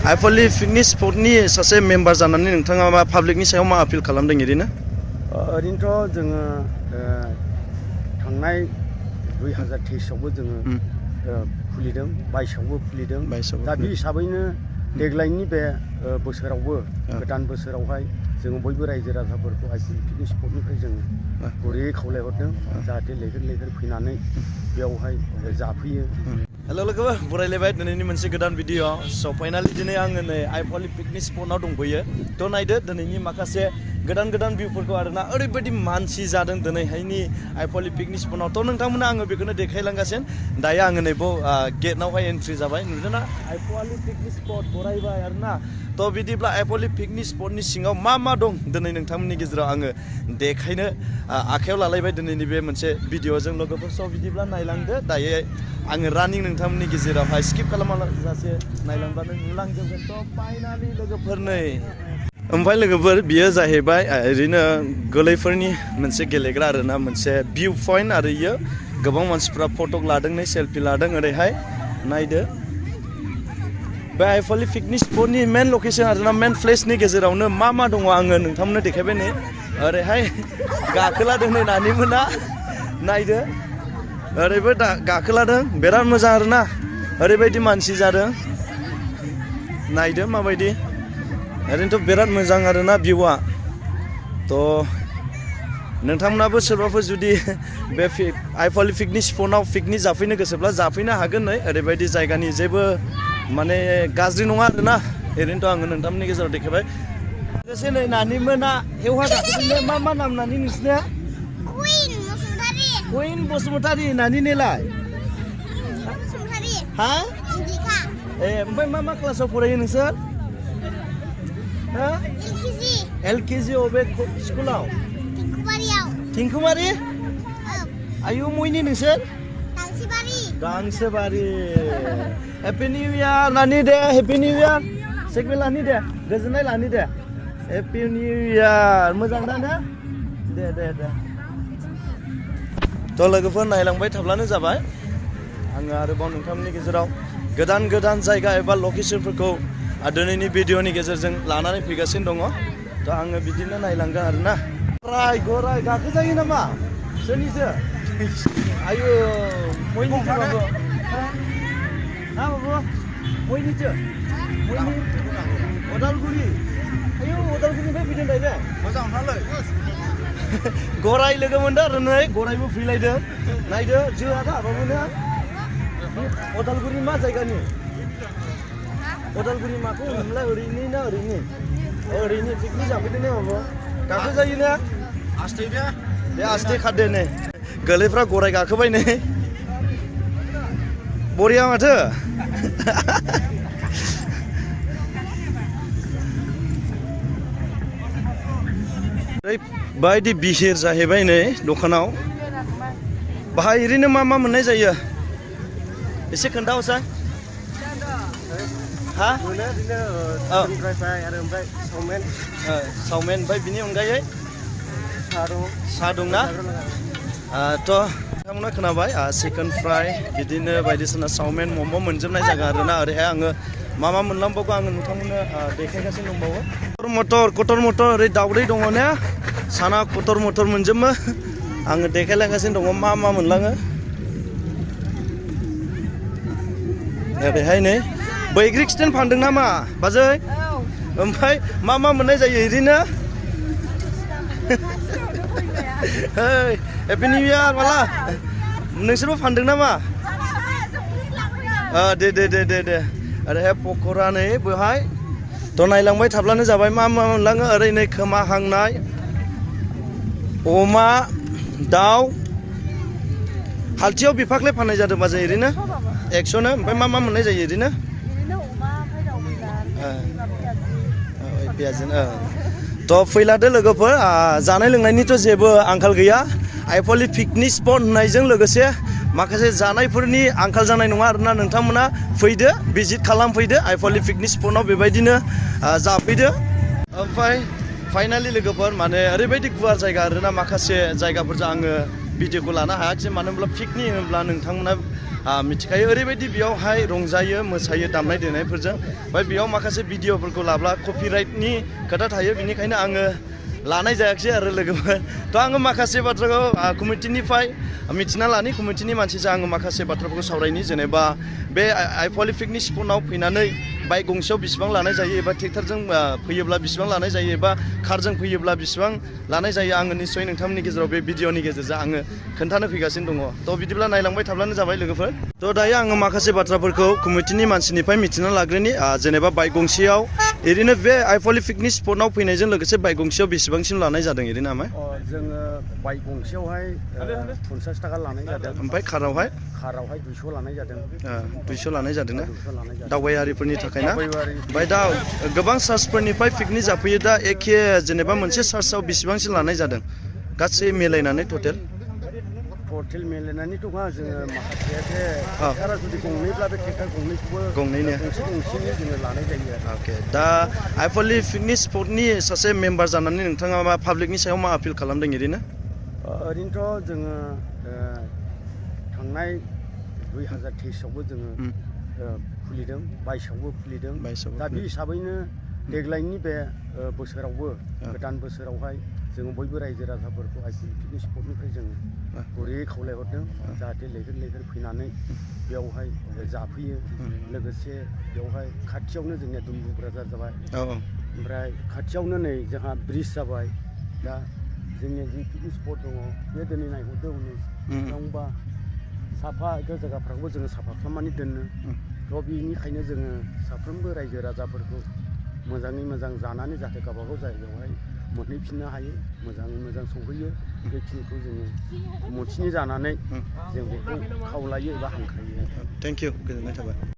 आइपवालि picnic स्पटनि सासे member जानानै नोंथाङा मा पाब्लिकनि सायाव मा आपिल खालामदों ओरैनो? ओरैनोथ' जोङो थांनाय 2023आवबो जोङो खुलिदों, 22आवबो खुलिदों। दा बे हिसाबैनो देग्लायनि बे बोसोरावबो गोदान बोसोरावहाय जोङो बयबो रायजो राजाफोरखौ आइपवालि पिकनिक स्पटनिफ्राय जोङो गुरैयै खावलायहरदों जाहाथे लैहोर लैहोर फैनानै बेयावहाय जाफैयो। हेल' लोगोफोर, बरायलायबाय दिनैनि मोनसे गोदान भिडिअ। स' फाइनालि दिनै आङो नै आइपवालि पिकनिक स्पटआव दंफैयो। थ' नायदो दिनैनि माखासे गोदान भिउफोरखौ आरोना ओरैबायदि मानसि जादों दिनैहायनि आइपवालि पिकनिक स्पटआव। थ' नोंथांमोना आङो बेखौनो देखायलांगासिनो। दायो आङो नै गेटआवहाय एन्ट्रि जाबाय। नुदोंना आइपवालि पिकनिक स्पट बरायबाय आरोना। थ' बिदिब्ला आइपवालि पिकनिक स्पटनि सिङाव मा दं दिनै नोंथांमोननि गेजेराव आङो देखायनो आखायाव लालायबाय दिनैनि बे मोनसे भिडिअजों लोगोफोर। स' बिदिब्ला नायलांदो। दायो आङो रानिं नोंथांमोननि गेजेरावहाय स्किप खालामाजासे नायलांबानो नुलांजोबगोन। थ' फाइनालि लोगोफोर नै ओमफ्राय लोगोफोर बियो जाहैबाय ओरैनो गोरलैफोरनि मोनसे गेलेग्रा आरोना, मोनसे भिउ पइन्ट। आरो इयो गोबां मानसिफ्रा फटक लादों, नै सेल्फि लादों। ओरैहाय नायदो बे आइपवालि पिकनिक स्पटनि मेन लकेसन आरोना, मेन प्लेसनि गेजेरावनो मा दङ आङो नोंथांमोननो देखायबाय नै। ओरैहाय गाखोलादों नै नानिमोना, नायदो ओरैबो गाखोलादों। बिराद मोजां आरोना, ओरैबायदि मानसि जादों। नायदो माबायदि, ओरैनोथ' बिराद मोजां आरोना भिउआ। थ' नोंथांमोनाबो सोरबाफोर जुदि बे आइपवालि पिकनिक स्पटआव पिकनिक जाफैनो गोसोब्ला जाफैनो हागोन। नै ओरैबायदि जायगानि जेबो माने गाज्रि नङा आरोना। ओरैनोथ' आङो नोंथांमोननि गेजेराव देखायबाय। लोगोसे नै नानिमोना हेवहा गाखोदों। मा नाम नानि नोंसिनिया? कुइन बसुमतारी। नानिनेलाय? हा? ओमफ्राय मा क्लासाव फरायो नोंसोर? LKG अबे स्कुलाव? थिंखुमारि? आयु मयनि नोंसोर? गांसोबारि। हेपि निउ इयार नानि दे, हेपि निउ इयार। सेकबे लानि दे, गोजोननाय लानि दे। Happy new year. मोजां दा ना? दे। थ' लोगोफोर नायलांबाय थाब्लानो जाबाय। आङो आरोबाव नोंथांमोननि गेजेराव गोदान जायगा एबा लकेसनफोरखौ दिनैनि भिडिअनि गेजेरजों लानानै फैगासिनो दङ। थ' आङो बिदिनो नायलांगोन आरोना। गराय गाखोजायो नामा? सोरनिसो? आयु मयनिसो बाबु। हा बाबु मयनिसो? अदालगुरि। आयु अदालगुरिनिफ्राय फैदों दायो? मोजां मोनथारलै। गराय लोगो मोनदों आरो नै गरायबो फैलायदों। नायदो जोआ दा बाबुनो। अदालगुरि मा जायगानि? अदालगुरि माखौ होनोमोनलाय? ओरैनि ना ओरैनि? ओरैनि पिकनिक जाफैदों ने बाबु? गाखोजायो ने? आस्थे दे। दे आस्थे खारदो नै। गोरलैफ्रा गराय गाखोबाय नै। बरिया माथो। ओरैबायदि बिहिर जाहैबाय नै दखानाव। बाहाय ओरैनो मा मोननाय जायो एसे खोन्थाहरसाय। हा? चावमिन ओमफ्राय बिनि अनगायै साहा दंना? थ' नोंथांमोना खोनाबाय चिकेन फ्राय बिदिनो बायदिसिना चावमिन मम' मोनजोबनाय जायगा आरोना। ओरैहाय आङो मा मोनलांबावगौ आङो नोंथांमोननो देखायगासिनो दंबावो। कटर मटर ओरै दावदै दङ ने? साना कटर मटर मोनजोबो। आङो देखायलांगासिनो दङ मा मोनलाङो। ओरैहाय नै बैग्रि स्टेन्ड फानदों नामा बाजै? ओमफ्राय मा मोननाय जायो ओरैनो? हेपि निउ इयार माला? नोंसोरबो फानदों नामा? दे। ओरैहाय पक'रा नै बेहाय। थ' नायलांबाय थाब्लानो जाबाय मा मोनलाङो। ओरै नै खोमा हांनाय अमा, दाउ। हालथियाव बिफाख्ले फाननाय जादों बाजै ओरैनो 100नो। ओमफ्राय मा मोननाय जायो ओरैनो? थ' फैलादो लोगोफोर, जानाय लोंनायनिथ' जेबो आंखाल गैया। आइपवालि पिकनिक स्पट होननायजों लोगोसे माखासे जानायफोरनि आंखाल जानाय नङा आरोना। नोंथांमोना फैदो, भिजिट खालामफैदो आइपवालि पिकनिक स्पटआव बेबायदिनो जाफैदो। ओमफ्राय फाइनालि लोगोफोर माने ओरैबायदि गुवार जायगा आरोना, माखासे जायगाफोरजों आङो भिडिअखौ लानो हायाखिसै मानो होनब्ला पिकनिक होनब्ला नोंथांमोना मिथिखायो ओरैबायदि बेयावहाय रंजायो मोसायो दामनाय देनायफोरजों ओमफ्राय बेयाव माखासे भिडिअफोरखौ लाब्ला कपिराइटनि खोथा थायो बेनिखायनो आङो लानाय जायाखिसै आरो लोगोफोर थ' आङो माखासे बाथ्राखौ कमिटिनिफ्राय मिथिना लानि कमिटिनि मानसिजों आङो माखासे बाथ्राफोरखौ सावरायनि जेनेबा बे आइपवालि पिकनिक स्पटआव फैनानै बाइक गंसेयाव बेसेबां लानाय जायो एबा ट्रेक्टरजों फैयोब्ला बेसेबां लानाय जायो एबा कारजों फैयोब्ला बेसेबां लानाय जायो आङो निस्सय नोंथांमोननि गेजेराव बे भिडिअनि गेजेरजों आङो खोन्थानो फैगासिनो दङ थ' बिदिब्ला नायलांबाय थाब्लानो जाबाय लोगोफोर थ' दायो आङो माखासे बाथ्राफोरखौ कमिटिनि मानसिनिफ्राय मिथिना लाग्रोनि जेनेबा बाइक गंसेयाव ओरैनो बे आइपवालि पिकनिक स्पटआव फैनायजों लोगोसे बाइक गंसेयाव बेसेबांसिम लानाय जादों ओरैनो आमाय जोङो बाइक गंसेयावहाय 50 थाखा लानाय जादों ओमफ्राय कारावहाय 200 लानाय जादों 200 लानाय जादों ना दावबायारिफोरनि थाखाय ना ओमफ्राय दा गोबां चार्जफोरनिफ्राय पिकनिक जाफैयो दा एखे जेनेबा मोनसे चार्जआव बेसेबांसिम लानाय जादों गासै मिलायनानै टटेल मिलायनानैथ' जोङो माखासे ट्रेक्टरा जुदि गंनैब्ला बे ट्रेक्टर गंनैखौबो गंसेनि जोङो लानाय जायो आरो अके दा आइपवालि पिकनिक स्पटनि सासे मेम्बार जानानै नोंथाङा मा पाब्लिकनि सायाव मा आपिल खालामदों ओरैनोथ' जोङो थांनाय 2023आवबो जोङो खुलिदों 22आवबो खुलिदों दा बे हिसाबैनो देग्लायनि बे बोसोरावबो गोदान बोसोरावहाय जोङो बयबो रायजो राजाफोरखौ आइपवालि पिकनिक स्पटनिफ्राय जोङो गुरैयै खावलायहरदों जाहाथे लैहोर फैनानै बेयावहाय जाफैयो लोगोसे बेयावहाय खाथियावनो जोंनिया दुमबुग्रा जाबाय ओमफ्राय खाथियावनो नै जोंहा ब्रिज जाबाय दा जोंनि जि पिकनिक स्पट दङ बे दिनै नायहरदों हनै बेसेबांबा साफा जायगाफ्राखौबो जोङो साफा खालामनानै दोनो थ' बेनिखायनो जोङो साफ्रोमबो रायजो राजाफोरखौ मोजाङै मोजां जानानै जाहाथे गावबागाव जायगायावहाय मोनहैफिननो हायो मोजाङै मोजां सौहैयो बेखिनिखौ जोङो कमिटिनि जानानै जों बेखौ खावलायो एबा हांख्रायो थेंक इउ गोजोननाय थाबाय